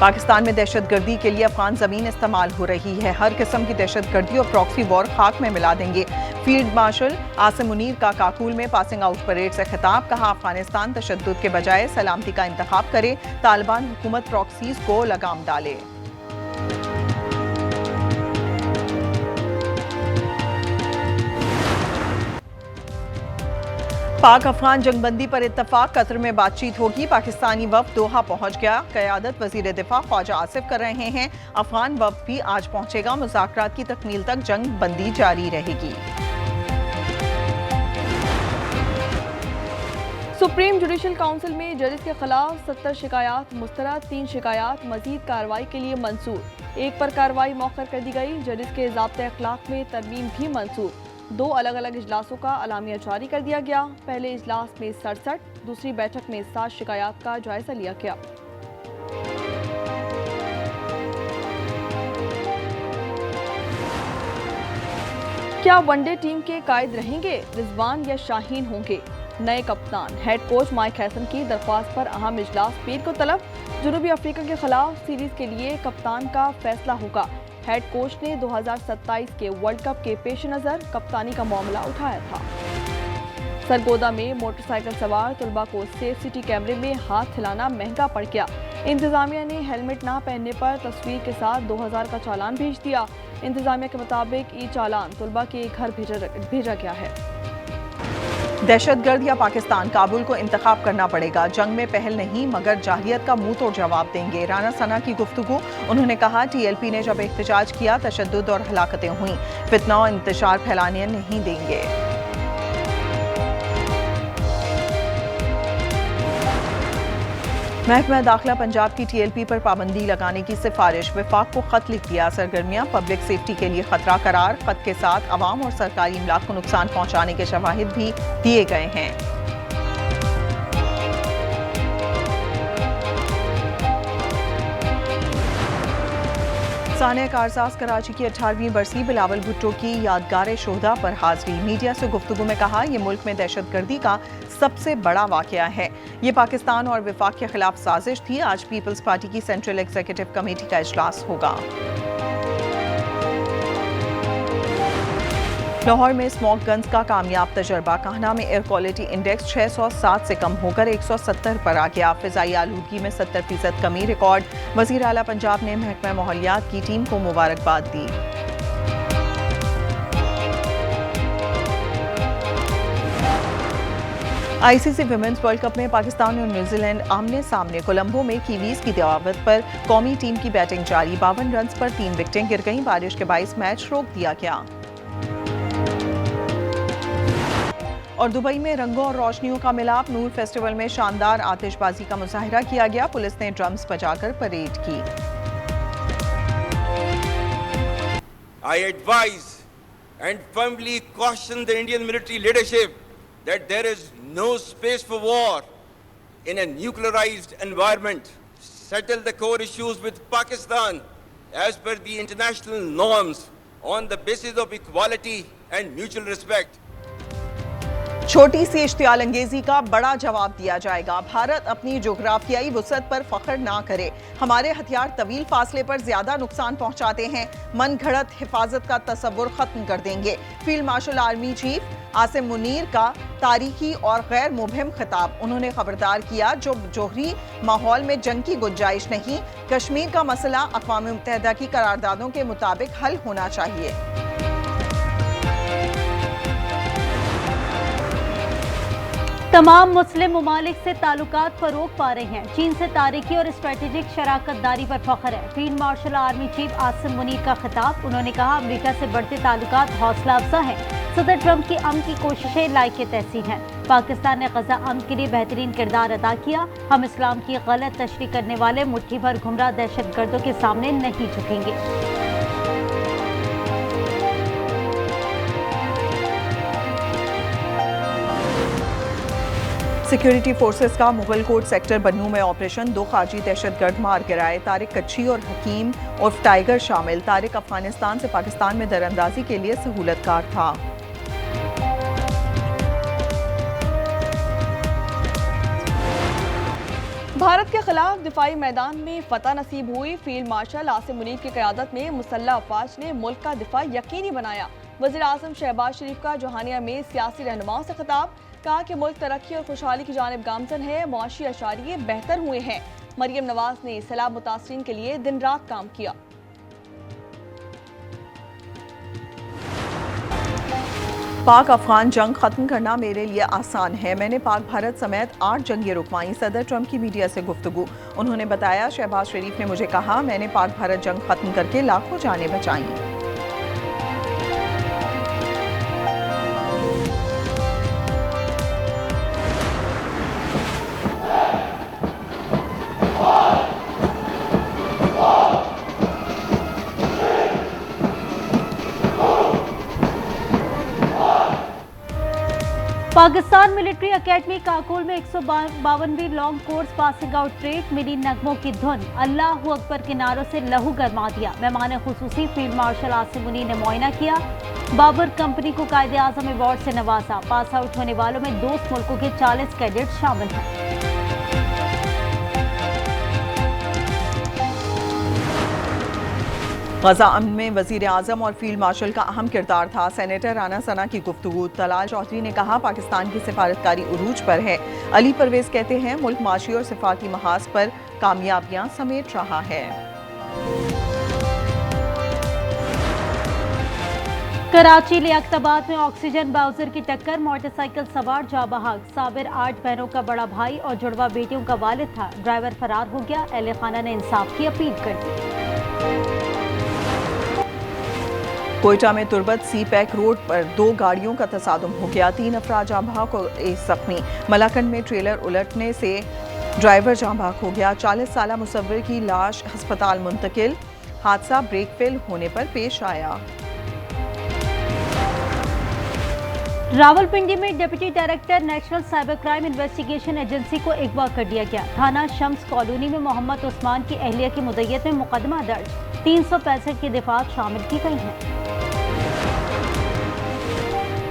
पाकिस्तान में दहशतगर्दी के लिए अफगान जमीन इस्तेमाल हो रही है। हर किस्म की दहशतगर्दी और प्रॉक्सी वॉर खाक में मिला देंगे। फील्ड मार्शल आसिम मुनीर का काकुल में पासिंग आउट परेड से खिताब। कहा, अफगानिस्तान तशद्दुद के बजाय सलामती का इंतखाब करे, तालिबान हुकूमत प्रॉक्सीज को लगाम डाले। पाक अफगान जंगबंदी पर इत्तफाक, कतर में बातचीत होगी। पाकिस्तानी वफ्द दोहा पहुंच गया। क़यादत वज़ीर दिफा ख्वाजा आसिफ कर रहे हैं। अफगान वफ्द भी आज पहुंचेगा। मुज़ाकरात की तकमील तक जंग बंदी जारी रहेगी। सुप्रीम जुडिशल काउंसिल में जजेस के खिलाफ 70 शिकायत मुस्तरद, 3 शिकायत मजीद कार्रवाई के लिए मंसूर। एक पर कार्रवाई मौखर कर दी गई। जजेस के ज़ाब्ते अखलाक में तरमीम भी मंसूर। 2 अलग अलग इजलासों का अलामिया जारी कर दिया गया। पहले इजलास में 67, दूसरी बैठक में 7 शिकायत का जायजा लिया गया। क्या वनडे टीम के कायद रहेंगे? रिजवान या शाहीन होंगे नए कप्तान? हेड कोच माइक हैसन की दरख्वास्त पर अहम इजलास पीर को तलब। जनूबी अफ्रीका के खिलाफ सीरीज के लिए कप्तान का फैसला होगा। हेड कोच ने 2027 के वर्ल्ड कप के पेश नज़र कप्तानी का मामला उठाया था। सरगोदा में मोटरसाइकिल सवार तलबा को सेफ सिटी कैमरे में हाथ हिलाना महंगा पड़ गया। इंतजामिया ने हेलमेट ना पहनने पर तस्वीर के साथ 2000 का चालान भेज दिया। इंतजामिया के मुताबिक ये चालान तलबा के घर भेजा गया है। दहशतगर्द या पाकिस्तान, काबुल को इंतखाब करना पड़ेगा। जंग में पहल नहीं मगर जाहिलियत का मुंह तोड़ जवाब देंगे। राना सना की गुफ्तगू। उन्होंने कहा, TLP ने जब एहतजाज किया तशद्दुद और हलाकतें हुई। फितना और इंतशार फैलाने नहीं देंगे। महकमा दाखिला पंजाब की TLP पर पाबंदी लगाने की सिफारिश। विफाक को खत लिख दिया। सरगर्मियां पब्लिक सेफ्टी के लिए खतरा करार। खत के साथ अवाम और सरकारी इमलाक को नुकसान पहुंचाने के शवाहिद भी दिए गए हैं। सानिया कारसाज कराची की 18वीं बरसी बिलावल भुट्टो की यादगार शोहदा पर हाजिरी। मीडिया से गुफ्तगू में कहा, यह मुल्क में दहशतगर्दी का सबसे बड़ा वाकया है। ये पाकिस्तान और विफाक के खिलाफ साजिश थी। आज पीपल्स पार्टी की सेंट्रल एग्जीक्यूटिव कमेटी का इजलास होगा। लाहौर में स्मोक गन्स का कामयाब तजर्बा। कान्हा में एयर क्वालिटी इंडेक्स 607 से कम होकर 170 पर आ गया। फिजाई आलूदगी में 70% कमी रिकॉर्ड। वजीर आला पंजाब ने महकमा माहौलियात की टीम को मुबारकबाद दी। ICC विमेंस वर्ल्ड कप में पाकिस्तान और न्यूजीलैंड आमने सामने। कोलंबो में कीवीज की दावत पर कौमी टीम की बैटिंग जारी। 52 रन पर 3 विकेटें गिर गईं। बारिश के बाइस मैच रोक दिया गया। और दुबई में रंगों और रोशनियों का मिलाप। नूर फेस्टिवल में शानदार आतिशबाजी का मुजाहिरा किया गया। पुलिस ने ड्रम्स बजाकर परेड की। I advise and firmly caution the Indian military leadership that there is no space for war in a nuclearized environment. Settle the core issues with Pakistan as per the international norms on the basis of equality and mutual respect. छोटी सी इश्तियाल अंगेजी का बड़ा जवाब दिया जाएगा। भारत अपनी जोग्राफियाई वुसअत पर फख्र ना करे। हमारे हथियार तवील फासले पर ज्यादा नुकसान पहुंचाते हैं। मन घड़त हिफाजत का तस्वुर खत्म कर देंगे। Field marshal army chief Asim Munir का तारीखी और गैर मुबहिम खिताब। उन्होंने खबरदार किया, जो जोहरी माहौल में जंग की गुंजाइश नहीं। कश्मीर का मसला अक़वाम मुत्तहिदा की करारदादों के मुताबिक हल होना चाहिए। तमाम मुस्लिम ममालिक से ताल्लुकात फरोग पा रहे हैं। चीन से तारीखी और स्ट्रेटेजिक शराकतदारी पर फख्र है। Field marshal army chief Asim Munir का खिताब। उन्होंने कहा, अमेरिका से बढ़ते ताल्लुकात हौसला अफजा हैं। सदर ट्रंप की अमन की कोशिशें लायक तहसीन हैं। पाकिस्तान ने गजा अमन के लिए बेहतरीन किरदार अदा किया। हम इस्लाम की गलत तशरीह करने वाले मुट्ठी भर गुमराह दहशतगर्दों के सामने नहीं झुकेंगे। सिक्योरिटी फोर्सेस का मुगल कोट सेक्टर बन्नू में ऑपरेशन। 2 खारजी दहशतगर्द मार गिराए। तारिक कच्ची और हकीम उर्फ टाइगर शामिल। तारिक अफगानिस्तान से पाकिस्तान में दरअंदाजी के लिए सहूलतकार था। भारत भारत के खिलाफ दिफाई मैदान में फतह नसीब हुई। फील्ड मार्शल आसिम मुनीर की क़यादत में मुसल्लह अफवाज ने मुल्क का दिफा यकीनी बनाया। वज़ीर आज़म शहबाज शरीफ का जोहानिया में सियासी रहनुमाओं से खिताब, कहा कि मुल्क तरक्की और खुशहाली की जानिब गामजन है, मुआशी अशारिये बेहतर हुए हैं। मरियम नवाज ने सैलाब मुतासरीन के लिए दिन रात काम किया। पाक अफगान जंग खत्म करना मेरे लिए आसान है। मैंने पाक भारत समेत 8 जंगें रुकवाई। सदर ट्रंप की मीडिया से गुफ्तगू। उन्होंने बताया, शहबाज शरीफ ने मुझे कहा, मैंने पाक भारत जंग खत्म करके लाखों जानें बचाई। पाकिस्तान मिलिट्री एकेडमी काकोल में 152वीं long course passing out parade मिली नगमों की धुन। अल्लाहू अकबर के नारों से लहू गरमा दिया। मेहमान खुसूसी फील्ड मार्शल आसिम मुनीर ने मुआयना किया। बाबर कंपनी को कायदे आजम अवार्ड से नवाजा। पास आउट होने वालों में दोस्त मुल्कों के 40 कैडेट शामिल हैं। गजा अमन में वजीर आजम और फील्ड मार्शल का अहम किरदार था। सेनेटर राना सना की गुफ्तगू। तलाल चौधरी ने कहा, पाकिस्तान की सिफारतकारी उरूज पर है। अली परवेज कहते हैं, मुल्क माशी और सिफाती महाज पर कामयाबियां समेट रहा है। कराची लियाकताबाद में ऑक्सीजन बाउजर की टक्कर, मोटरसाइकिल सवार जा बहक। साबिर 8 बहनों का बड़ा भाई और जुड़वा बेटियों का वालिद था। ड्राइवर फरार हो गया। अहले खाना ने इंसाफ की अपील कर दी। कोयटा में तुर्बत सी पैक रोड पर 2 गाड़ियों का तसादुम हो गया। 3 अफराद जाँ बहक और 1 जख्मी। मलाकंड में ट्रेलर उलटने से ड्राइवर जाँ बहक हो गया। 40 साला मुसव्विर की लाश अस्पताल मुंतकिल। हादसा ब्रेक फेल होने पर पेश आया। रावलपिंडी में deputy director national cyber crime investigation agency को अगवा कर दिया गया। थाना शम्स कॉलोनी में मोहम्मद उस्मान की अहलिया की मुद्दत में मुकदमा दर्ज। 365 की दफात शामिल की गई हैं।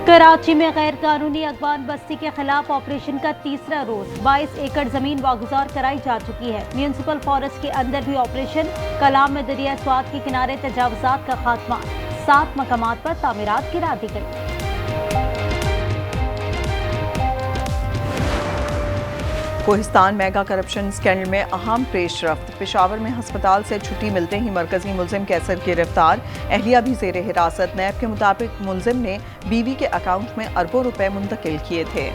कराची में गैर कानूनी अगवान बस्ती के खिलाफ ऑपरेशन का तीसरा रोज। 22 एकड़ जमीन वागुजार कराई जा चुकी है। म्यूनिसिपल फॉरेस्ट के अंदर भी ऑपरेशन। कलाम में दरिया स्वात के किनारे तजावुजात का खात्मा। 7 मकामात पर तामीरात गिरा दी गई। कोहिस्तान मेगा करप्शन स्कैंडल में अहम पेशरफ्त। पेशावर में अस्पताल से छुट्टी मिलते ही मरकजी मुलजिम कैसर गिरफ्तार। अहलिया भी जेर हिरासत। नैब के मुताबिक मुलजिम ने बीवी के अकाउंट में अरबों रुपए मुंतकिल किए थे।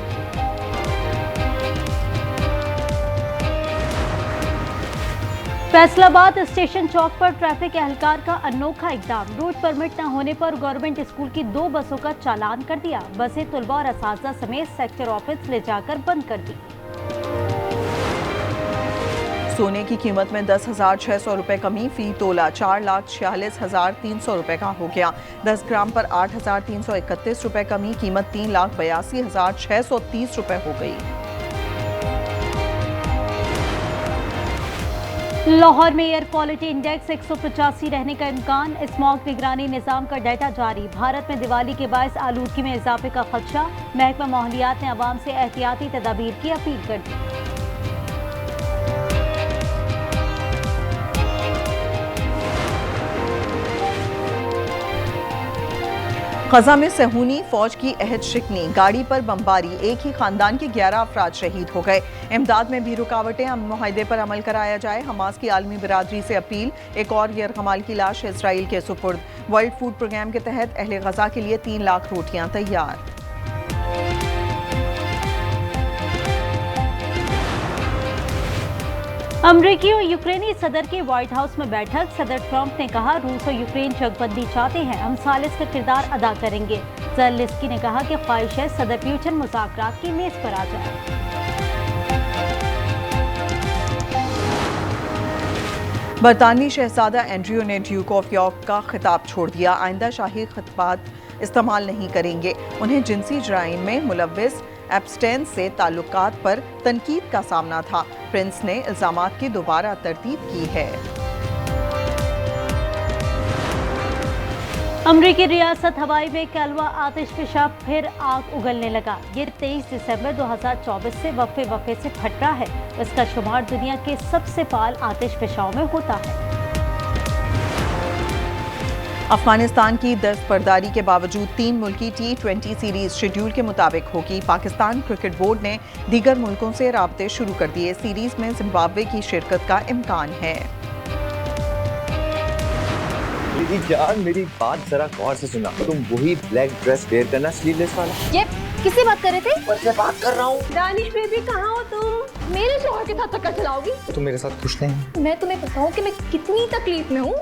फैसलाबाद स्टेशन चौक पर ट्रैफिक एहलकार का अनोखा इकदाम। रूट परमिट न होने पर गवर्नमेंट स्कूल की 2 बसों का चालान कर दिया। बसें तुलबा और असातिज़ा समेत सेक्टर ऑफिस ले जाकर बंद कर दी। सोने की कीमत में 10,600 रुपए कमी। फी तोला 4,46,300 रुपए का हो गया। 10 ग्राम पर 8,331 रुपए कमी। कीमत 3,82,630 रुपए हो गई। लाहौर में एयर क्वालिटी इंडेक्स 185 रहने का इम्कान। स्मॉग निगरानी निजाम का डाटा जारी। भारत में दिवाली के बायस आलूदगी में इजाफे का खदशा। महकमा माहौलियात ने अवाम से एहतियाती तदाबीर की अपील कर दी। गजा में सहूनी फौज की अहद शिकनी। गाड़ी पर बमबारी। एक ही खानदान के 11 अफराद शहीद हो गए। इमदाद में भी रुकावटें। अमन मुआहदे पर अमल कराया जाए। हमास की आलमी बिरादरी से अपील। एक और यरगमाल की लाश इसराइल के सुपुर्द। वर्ल्ड फूड प्रोग्राम के तहत अहले गजा के लिए 3 लाख रोटियां तैयार। अमरीकी और यूक्रेनी सदर की व्हाइट हाउस में बैठक। सदर ट्रंप ने कहा, रूस और यूक्रेन जंगबंदी चाहते हैं, हम सालिस का किरदार अदा करेंगे। ज़ेलेंस्की ने कहा कि ख्वाहिश है सदर पुतिन मुज़ाकरात की मेज पर आ जाए। बरतानवी शहजादा एंड्रयू ने ड्यूक ऑफ यॉर्क का खिताब छोड़ दिया। आइंदा शाही खिताबात इस्तेमाल नहीं करेंगे। उन्हें जिनसी जराइम में मुलव्विस एप्स्टेन से ताल्लुकात पर तनकीद का सामना था। प्रिंस ने इल्जामात की दोबारा तरतीब की है। अमरीकी रियासत हवाई में कैलवा आतिशफशा फिर आग उगलने लगा। ये 23 दिसंबर 2024 से वक्फे से फट रहा है। इसका शुमार दुनिया के सबसे फाल आतिशफशाओं में होता है। अफगानिस्तान की दस्तबरदारी के बावजूद 3 मुल्की T20 सीरीज शेड्यूल के मुताबिक होगी। पाकिस्तान क्रिकेट बोर्ड ने दीगर मुल्कों से राब्ते शुरू कर दिए। सीरीज में जिम्बाब्वे की शिरकत का इम्कान है। मेरी जान, मेरी बात जरा गौर से सुना। तुम वही ब्लैक ड्रेस वेयर करना, स्लीवलेस वाला। ये किससे बात कर रहे थे? मैं बात कर रहा हूँ। दानिश बेबी कहाँ हो तुम? मेरे शौहर के साथ चक्कर चलाओगी? तुम मेरे साथ खुश नहीं? मैं तुम्हें बताऊँ कि मैं कितनी तकलीफ में हूँ।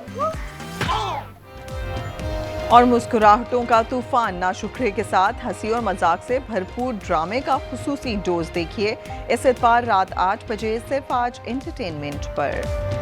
और मुस्कुराहटों का तूफान, नाशुक्रे के साथ हंसी और मजाक से भरपूर ड्रामे का खुसूसी डोज देखिए इस इतवार रात 8 बजे सिर्फ आज एंटरटेनमेंट पर।